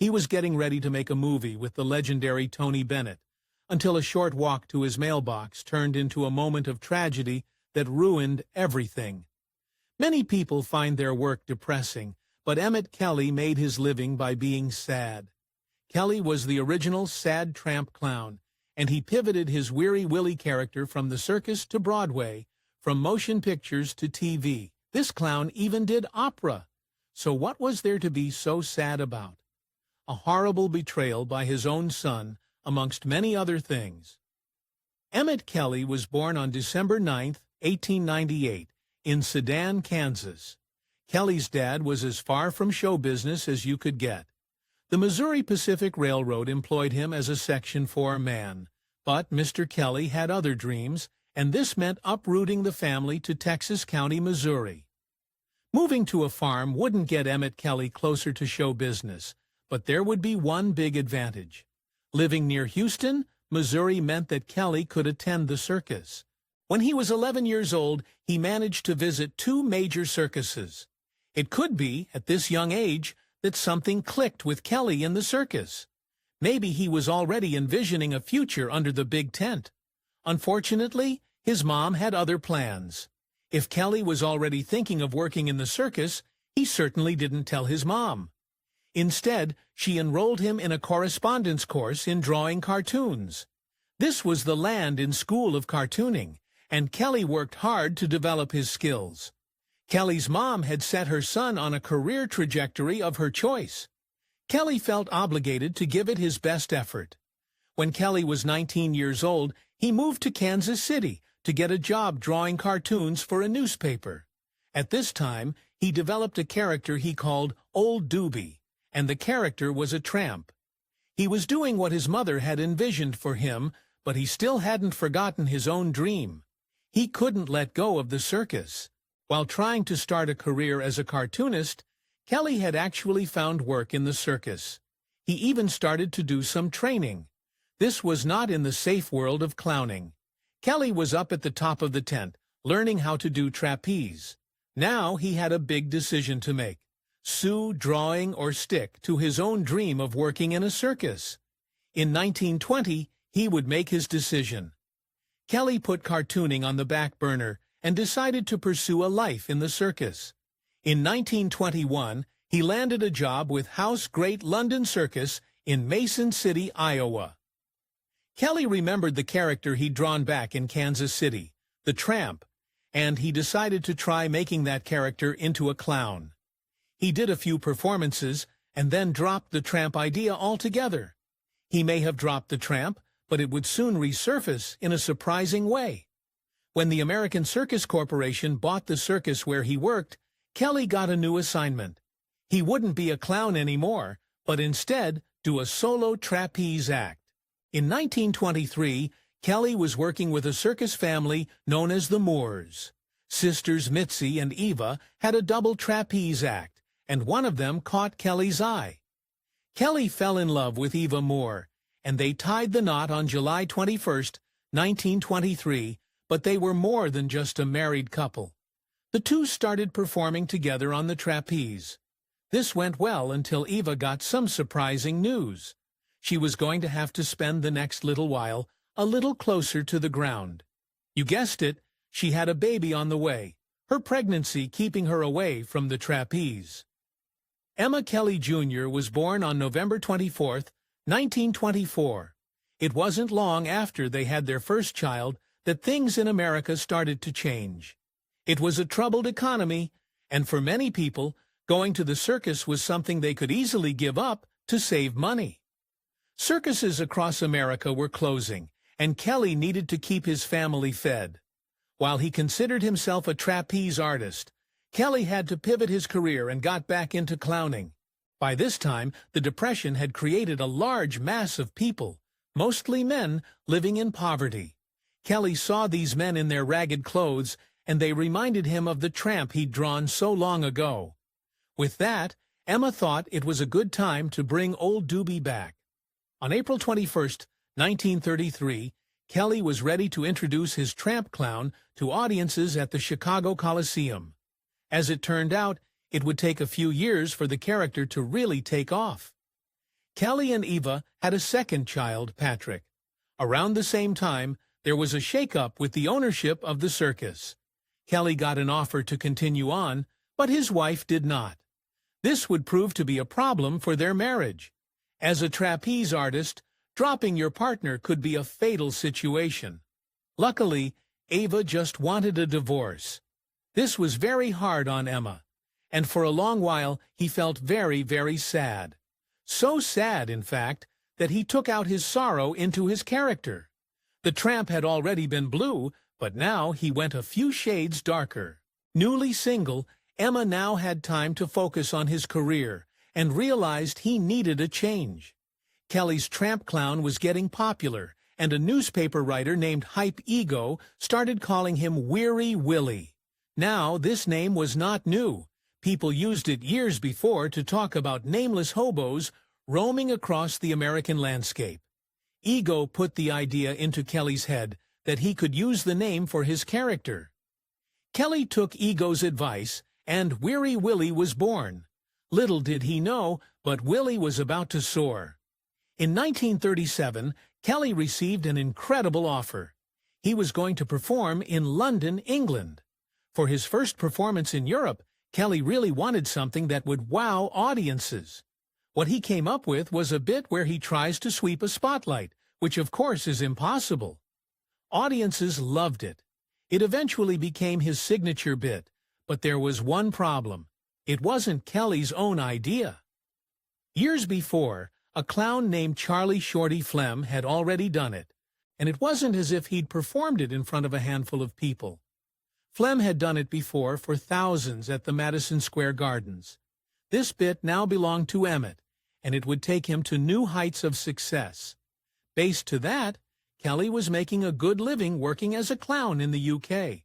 He was getting ready to make a movie with the legendary Tony Bennett, until a short walk to his mailbox turned into a moment of tragedy that ruined everything. Many people find their work depressing, but Emmett Kelly made his living by being sad. Kelly was the original sad tramp clown, and he pivoted his Weary Willy character from the circus to Broadway, from motion pictures to TV. This clown even did opera. So what was there to be so sad about? A horrible betrayal by his own son, amongst many other things. Emmett Kelly was born on December 9, 1898, in Saddest, Kansas. Kelly's dad was as far from show business as you could get. The Missouri Pacific Railroad employed him as a Section 4 man, but Mr. Kelly had other dreams, and this meant uprooting the family to Texas County, Missouri. Moving to a farm wouldn't get Emmett Kelly closer to show business, but there would be one big advantage. Living near Houston, Missouri meant that Kelly could attend the circus. When he was 11 years old, he managed to visit 2 major circuses. It could be, at this young age, that something clicked with Kelly in the circus. Maybe he was already envisioning a future under the big tent. Unfortunately, his mom had other plans. If Kelly was already thinking of working in the circus, he certainly didn't tell his mom. Instead, she enrolled him in a correspondence course in drawing cartoons. This was the Land School of Cartooning, and Kelly worked hard to develop his skills. Kelly's mom had set her son on a career trajectory of her choice. Kelly felt obligated to give it his best effort. When Kelly was 19 years old, he moved to Kansas City to get a job drawing cartoons for a newspaper. At this time, he developed a character he called Old Doobie, and the character was a tramp. He was doing what his mother had envisioned for him, but he still hadn't forgotten his own dream. He couldn't let go of the circus. While trying to start a career as a cartoonist, Kelly had actually found work in the circus. He even started to do some training. This was not in the safe world of clowning. Kelly was up at the top of the tent, learning how to do trapeze. Now he had a big decision to make: sue, drawing, or stick to his own dream of working in a circus. In 1920, he would make his decision. Kelly put cartooning on the back burner and decided to pursue a life in the circus. In 1921, he landed a job with House Great London Circus in Mason City, Iowa. Kelly remembered the character he'd drawn back in Kansas City, the tramp, and he decided to try making that character into a clown. He did a few performances and then dropped the tramp idea altogether. He may have dropped the tramp, but it would soon resurface in a surprising way. When the American Circus Corporation bought the circus where he worked, Kelly got a new assignment. He wouldn't be a clown anymore, but instead do a solo trapeze act. In 1923, Kelly was working with a circus family known as the Moores. Sisters Mitzi and Eva had a double trapeze act, and one of them caught Kelly's eye. Kelly fell in love with Eva Moore, and they tied the knot on July 21, 1923, but they were more than just a married couple. The two started performing together on the trapeze. This went well until Eva got some surprising news. She was going to have to spend the next little while a little closer to the ground. You guessed it, she had a baby on the way, her pregnancy keeping her away from the trapeze. Emmett Kelly Jr. was born on November 24, 1924. It wasn't long after they had their first child that things in America started to change. It was a troubled economy, and for many people, going to the circus was something they could easily give up to save money. Circuses across America were closing, and Kelly needed to keep his family fed. While he considered himself a trapeze artist, Kelly had to pivot his career and got back into clowning. By this time, the Depression had created a large mass of people, mostly men, living in poverty. Kelly saw these men in their ragged clothes, and they reminded him of the tramp he'd drawn so long ago. With that, Emma thought it was a good time to bring Old Doobie back. On April 21, 1933, Kelly was ready to introduce his tramp clown to audiences at the Chicago Coliseum. As it turned out, it would take a few years for the character to really take off. Kelly and Eva had a second child, Patrick. Around the same time, there was a shake-up with the ownership of the circus. Kelly got an offer to continue on, but his wife did not. This would prove to be a problem for their marriage. As a trapeze artist, dropping your partner could be a fatal situation. Luckily, Eva just wanted a divorce. This was very hard on Emma, and for a long while he felt very, very sad. So sad, in fact, that he took out his sorrow into his character. The tramp had already been blue, but now he went a few shades darker. Newly single, Emma now had time to focus on his career and realized he needed a change. Kelly's tramp clown was getting popular, and a newspaper writer named Hype Ego started calling him Weary Willy. Now, this name was not new. People used it years before to talk about nameless hobos roaming across the American landscape. Ego put the idea into Kelly's head that he could use the name for his character. Kelly took Ego's advice, and Weary Willy was born. Little did he know, but Willy was about to soar. In 1937, Kelly received an incredible offer. He was going to perform in London, England. For his first performance in Europe, Kelly really wanted something that would wow audiences. What he came up with was a bit where he tries to sweep a spotlight, which of course is impossible. Audiences loved it. It eventually became his signature bit, but there was one problem. It wasn't Kelly's own idea. Years before, a clown named Charlie Shorty Flem had already done it, and it wasn't as if he'd performed it in front of a handful of people. Flem had done it before for thousands at the Madison Square Gardens. This bit now belonged to Emmett, and it would take him to new heights of success. Based to that, Kelly was making a good living working as a clown in the UK.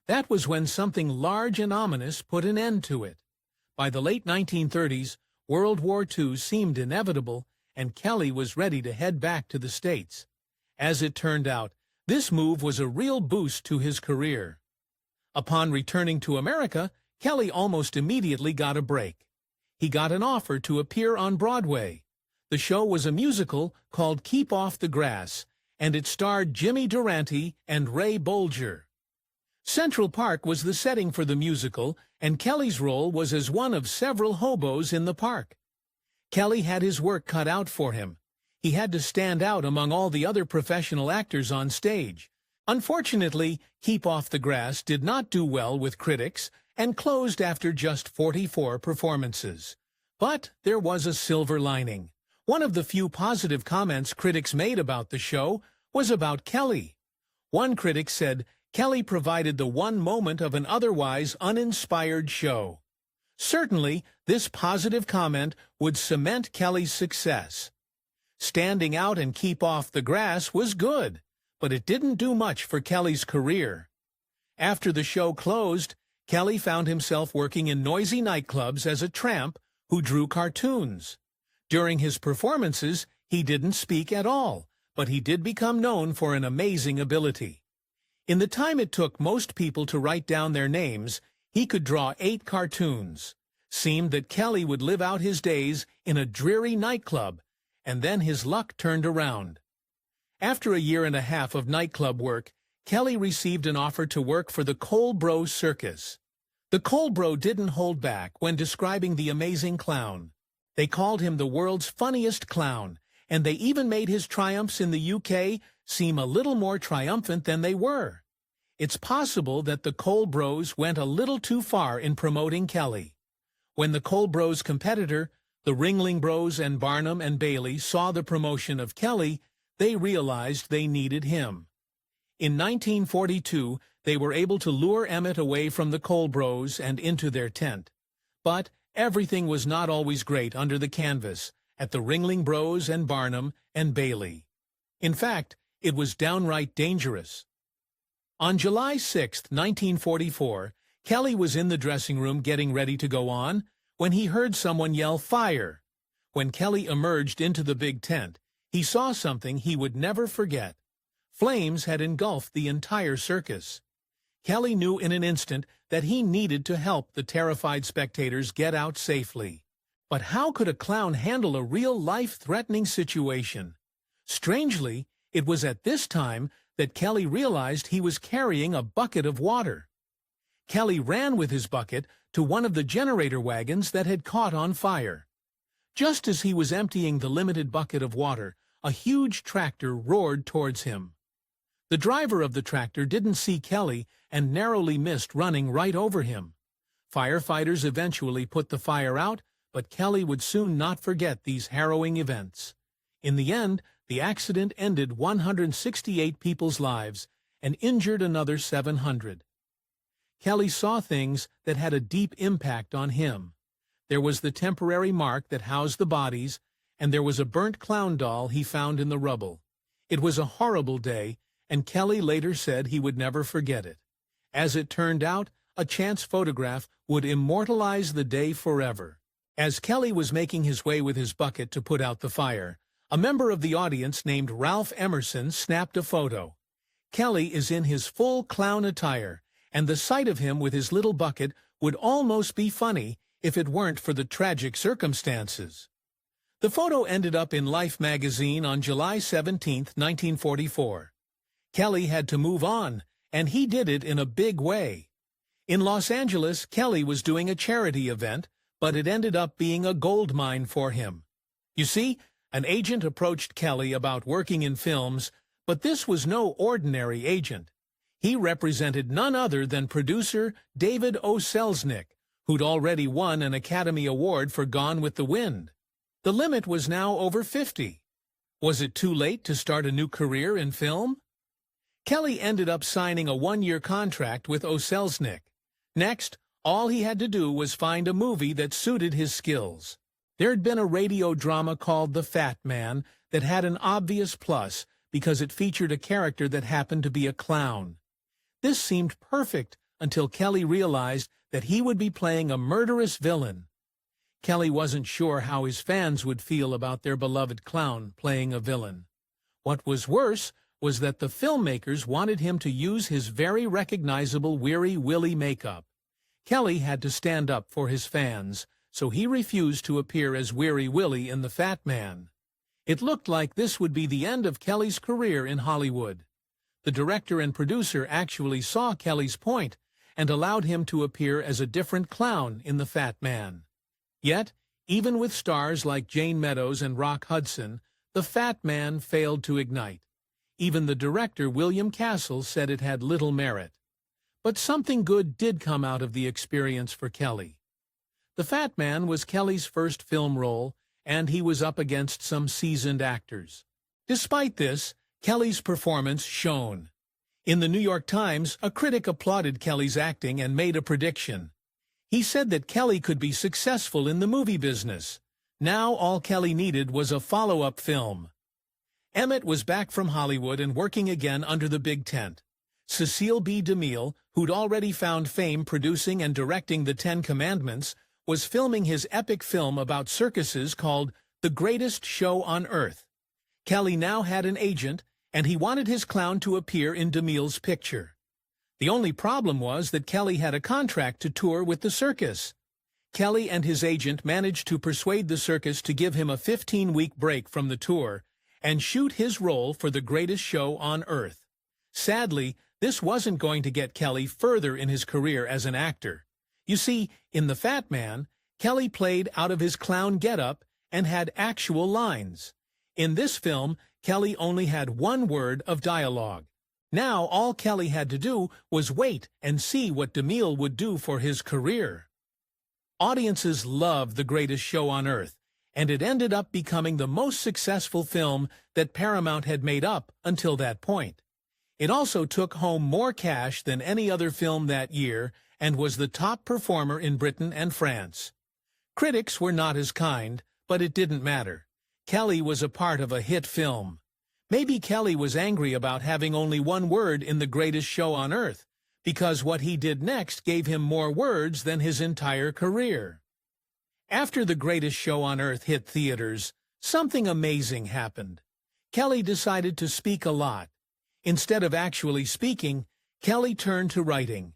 That was when something large and ominous put an end to it. By the late 1930s, World War II seemed inevitable, and Kelly was ready to head back to the States. As it turned out, this move was a real boost to his career. Upon returning to America, Kelly almost immediately got a break. He got an offer to appear on Broadway. The show was a musical called Keep Off the Grass, and it starred Jimmy Durante and Ray Bolger. Central Park was the setting for the musical, and Kelly's role was as one of several hobos in the park. Kelly had his work cut out for him. He had to stand out among all the other professional actors on stage. Unfortunately, Keep Off the Grass did not do well with critics and closed after just 44 performances. But there was a silver lining. One of the few positive comments critics made about the show was about Kelly. One critic said, Kelly provided the one moment of an otherwise uninspired show. Certainly, this positive comment would cement Kelly's success. Standing out and Keep Off the Grass was good, but it didn't do much for Kelly's career. After the show closed, Kelly found himself working in noisy nightclubs as a tramp who drew cartoons. During his performances, he didn't speak at all, but he did become known for an amazing ability. In the time it took most people to write down their names, he could draw 8 cartoons. Seemed that Kelly would live out his days in a dreary nightclub, and then his luck turned around. After a year and a half of nightclub work, Kelly received an offer to work for the Colbro Circus. The Colbro didn't hold back when describing the amazing clown. They called him the world's funniest clown, and they even made his triumphs in the UK seem a little more triumphant than they were. It's possible that the Colbros went a little too far in promoting Kelly. When the Colbros' competitor, the Ringling Bros and Barnum and Bailey, saw the promotion of Kelly, they realized they needed him. In 1942, they were able to lure Emmett away from the Colbros and into their tent. But everything was not always great under the canvas at the Ringling Bros and Barnum and Bailey. In fact, it was downright dangerous. On July 6, 1944, Kelly was in the dressing room getting ready to go on when he heard someone yell, "Fire!" When Kelly emerged into the big tent, he saw something he would never forget. Flames had engulfed the entire circus. Kelly knew in an instant that he needed to help the terrified spectators get out safely. But how could a clown handle a real life-threatening situation? Strangely, it was at this time that Kelly realized he was carrying a bucket of water. Kelly ran with his bucket to one of the generator wagons that had caught on fire. Just as he was emptying the limited bucket of water, a huge tractor roared towards him. The driver of the tractor didn't see Kelly and narrowly missed running right over him. Firefighters eventually put the fire out, but Kelly would soon not forget these harrowing events. In the end, the accident ended 168 people's lives and injured another 700. Kelly saw things that had a deep impact on him. There was the temporary mark that housed the bodies, and there was a burnt clown doll he found in the rubble. It was a horrible day, and Kelly later said he would never forget it. As it turned out, a chance photograph would immortalize the day forever. As Kelly was making his way with his bucket to put out the fire, a member of the audience named Ralph Emerson snapped a photo. Kelly is in his full clown attire, and the sight of him with his little bucket would almost be funny if it weren't for the tragic circumstances. The photo ended up in Life magazine on July 17, 1944. Kelly had to move on, and he did it in a big way. In Los Angeles, Kelly was doing a charity event, but it ended up being a gold mine for him. You see, an agent approached Kelly about working in films, but this was no ordinary agent. He represented none other than producer David O. Selznick, who'd already won an Academy Award for Gone with the Wind. The limit was now over 50. Was it too late to start a new career in film? Kelly ended up signing a one-year contract with O. Selznick. Next, all he had to do was find a movie that suited his skills. There'd been a radio drama called The Fat Man that had an obvious plus because it featured a character that happened to be a clown. This seemed perfect until Kelly realized that he would be playing a murderous villain. Kelly wasn't sure how his fans would feel about their beloved clown playing a villain. What was worse was that the filmmakers wanted him to use his very recognizable Weary Willy makeup. Kelly had to stand up for his fans, so he refused to appear as Weary Willy in The Fat Man. It looked like this would be the end of Kelly's career in Hollywood. The director and producer actually saw Kelly's point and allowed him to appear as a different clown in The Fat Man. Yet, even with stars like Jane Meadows and Rock Hudson, The Fat Man failed to ignite. Even the director, William Castle, said it had little merit. But something good did come out of the experience for Kelly. The Fat Man was Kelly's first film role, and he was up against some seasoned actors. Despite this, Kelly's performance shone. In the New York Times, a critic applauded Kelly's acting and made a prediction. He said that Kelly could be successful in the movie business. Now all Kelly needed was a follow-up film. Emmett was back from Hollywood and working again under the big tent. Cecile B. DeMille, who'd already found fame producing and directing The Ten Commandments, was filming his epic film about circuses called The Greatest Show on Earth. Kelly now had an agent, and he wanted his clown to appear in DeMille's picture. The only problem was that Kelly had a contract to tour with the circus. Kelly and his agent managed to persuade the circus to give him a 15-week break from the tour and shoot his role for The Greatest Show on Earth. Sadly, this wasn't going to get Kelly further in his career as an actor. You see, in The Fat Man, Kelly played out of his clown getup and had actual lines. In this film, Kelly only had one word of dialogue. Now all Kelly had to do was wait and see what DeMille would do for his career. Audiences loved The Greatest Show on Earth, and it ended up becoming the most successful film that Paramount had made up until that point. It also took home more cash than any other film that year and was the top performer in Britain and France. Critics were not as kind, but it didn't matter. Kelly was a part of a hit film. Maybe Kelly was angry about having only one word in The Greatest Show on Earth, because what he did next gave him more words than his entire career. After The Greatest Show on Earth hit theaters, something amazing happened. Kelly decided to speak a lot. Instead of actually speaking, Kelly turned to writing.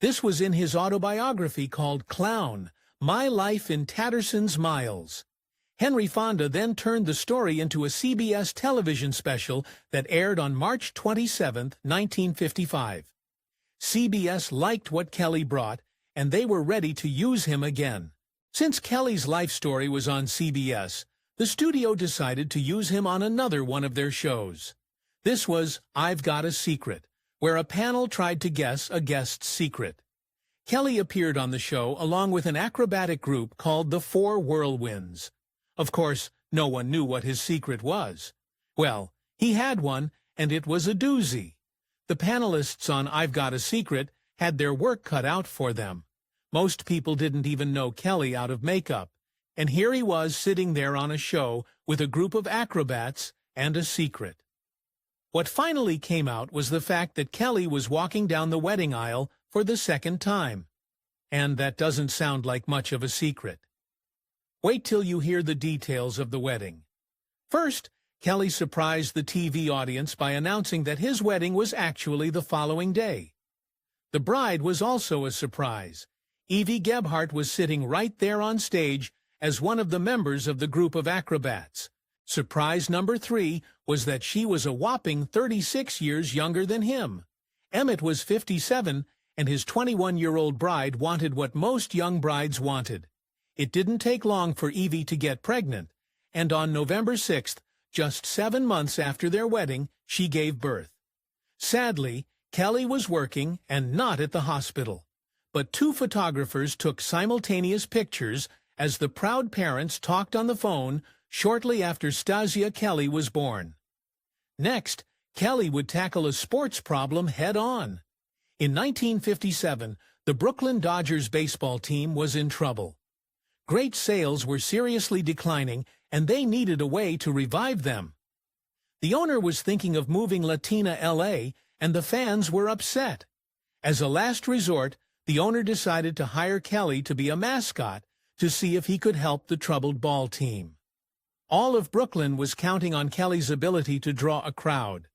This was in his autobiography called Clown, My Life in Tatterson's Miles. Henry Fonda then turned the story into a CBS television special that aired on March 27, 1955. CBS liked what Kelly brought, and they were ready to use him again. Since Kelly's life story was on CBS, the studio decided to use him on another one of their shows. This was I've Got a Secret, where a panel tried to guess a guest's secret. Kelly appeared on the show along with an acrobatic group called the Four Whirlwinds. Of course, no one knew what his secret was. Well, he had one, and it was a doozy. The panelists on I've Got a Secret had their work cut out for them. Most people didn't even know Kelly out of makeup, and here he was sitting there on a show with a group of acrobats and a secret. What finally came out was the fact that Kelly was walking down the wedding aisle for the second time. And that doesn't sound like much of a secret. Wait till you hear the details of the wedding. First, Kelly surprised the TV audience by announcing that his wedding was actually the following day. The bride was also a surprise. Evie Gebhardt was sitting right there on stage as one of the members of the group of acrobats. Surprise number 3 was that she was a whopping 36 years younger than him. Emmett was 57, and his 21-year-old bride wanted what most young brides wanted. It didn't take long for Evie to get pregnant, and on November 6th, just 7 months after their wedding, she gave birth. Sadly, Kelly was working and not at the hospital, but 2 photographers took simultaneous pictures as the proud parents talked on the phone shortly after Stasia Kelly was born. Next, Kelly would tackle a sports problem head-on. In 1957, the Brooklyn Dodgers baseball team was in trouble. Great sales were seriously declining, and they needed a way to revive them. The owner was thinking of moving Latina LA, and the fans were upset. As a last resort, the owner decided to hire Kelly to be a mascot to see if he could help the troubled ball team. All of Brooklyn was counting on Kelly's ability to draw a crowd.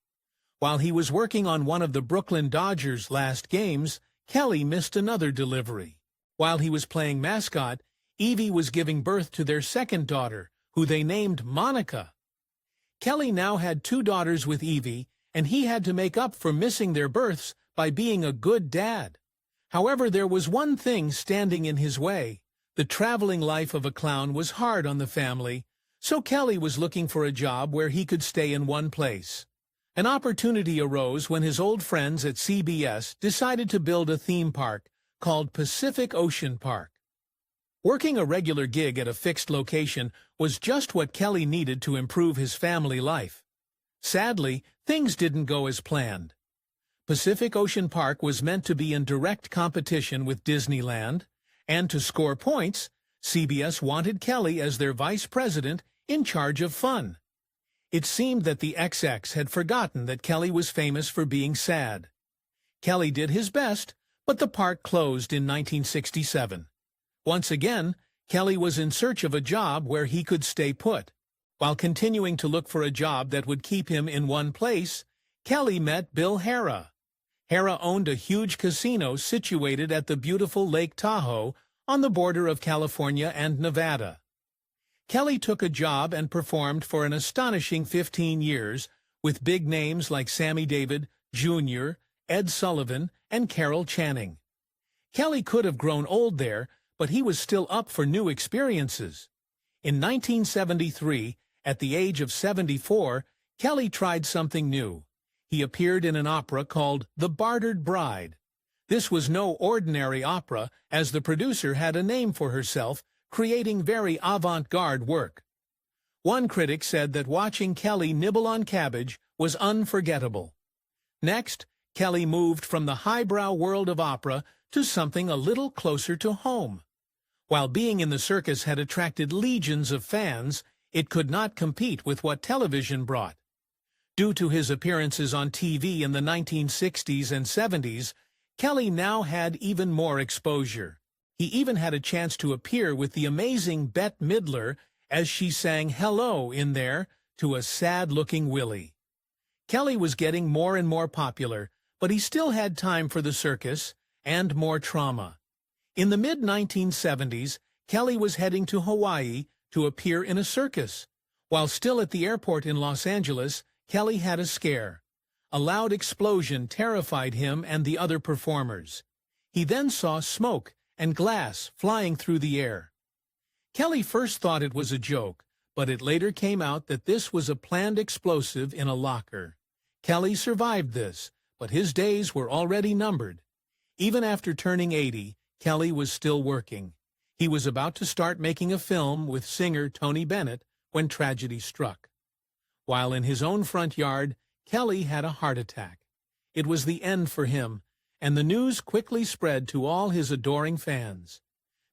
While he was working on one of the Brooklyn Dodgers' last games, Kelly missed another delivery. While he was playing mascot, Evie was giving birth to their second daughter, who they named Monica. Kelly now had 2 daughters with Evie, and he had to make up for missing their births by being a good dad. However, there was one thing standing in his way. The traveling life of a clown was hard on the family, so Kelly was looking for a job where he could stay in one place. An opportunity arose when his old friends at CBS decided to build a theme park called Pacific Ocean Park. Working a regular gig at a fixed location was just what Kelly needed to improve his family life. Sadly, things didn't go as planned. Pacific Ocean Park was meant to be in direct competition with Disneyland, and to score points, CBS wanted Kelly as their vice president in charge of fun. It seemed that the XX had forgotten that Kelly was famous for being sad. Kelly did his best, but the park closed in 1967. Once again, Kelly was in search of a job where he could stay put. While continuing to look for a job that would keep him in one place, Kelly met Bill Harrah. Harrah owned a huge casino situated at the beautiful Lake Tahoe on the border of California and Nevada. Kelly took a job and performed for an astonishing 15 years with big names like Sammy Davis Jr., Ed Sullivan, and Carol Channing. Kelly could have grown old there, but he was still up for new experiences. In 1973, at the age of 74, Kelly tried something new. He appeared in an opera called The Bartered Bride. This was no ordinary opera, as the producer had a name for herself, creating very avant-garde work. One critic said that watching Kelly nibble on cabbage was unforgettable. Next, Kelly moved from the highbrow world of opera to something a little closer to home. While being in the circus had attracted legions of fans, it could not compete with what television brought. Due to his appearances on TV in the 1960s and 70s, Kelly now had even more exposure. He even had a chance to appear with the amazing Bette Midler as she sang Hello in there to a sad-looking Willy. Kelly was getting more and more popular, but he still had time for the circus and more trauma. In the mid-1970s, Kelly was heading to Hawaii to appear in a circus. While still at the airport in Los Angeles, Kelly had a scare. A loud explosion terrified him and the other performers. He then saw smoke and glass flying through the air. Kelly first thought it was a joke, but it later came out that this was a planned explosive in a locker. Kelly survived this, but his days were already numbered. Even after turning 80, Kelly was still working. He was about to start making a film with singer Tony Bennett when tragedy struck. While in his own front yard, Kelly had a heart attack. It was the end for him, and the news quickly spread to all his adoring fans.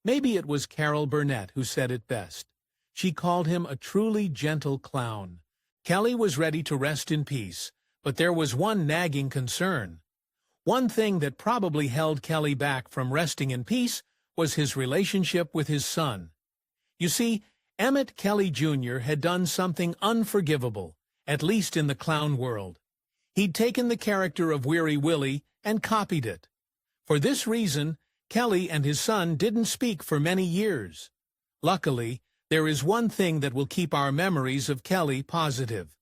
Maybe it was Carol Burnett who said it best. She called him a truly gentle clown. Kelly was ready to rest in peace, but there was one nagging concern. One thing that probably held Kelly back from resting in peace was his relationship with his son. You see, Emmett Kelly Jr. had done something unforgivable, at least in the clown world. He'd taken the character of Weary Willy and copied it. For this reason, Kelly and his son didn't speak for many years. Luckily, there is one thing that will keep our memories of Kelly positive.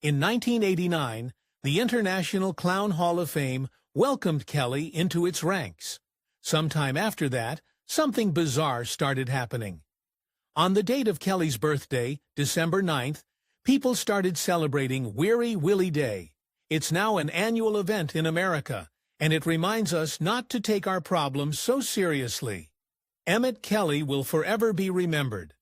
In 1989, the International Clown Hall of Fame welcomed Kelly into its ranks. Sometime after that, something bizarre started happening. On the date of Kelly's birthday, December 9th, people started celebrating Weary Willy Day. It's now an annual event in America, and it reminds us not to take our problems so seriously. Emmett Kelly will forever be remembered.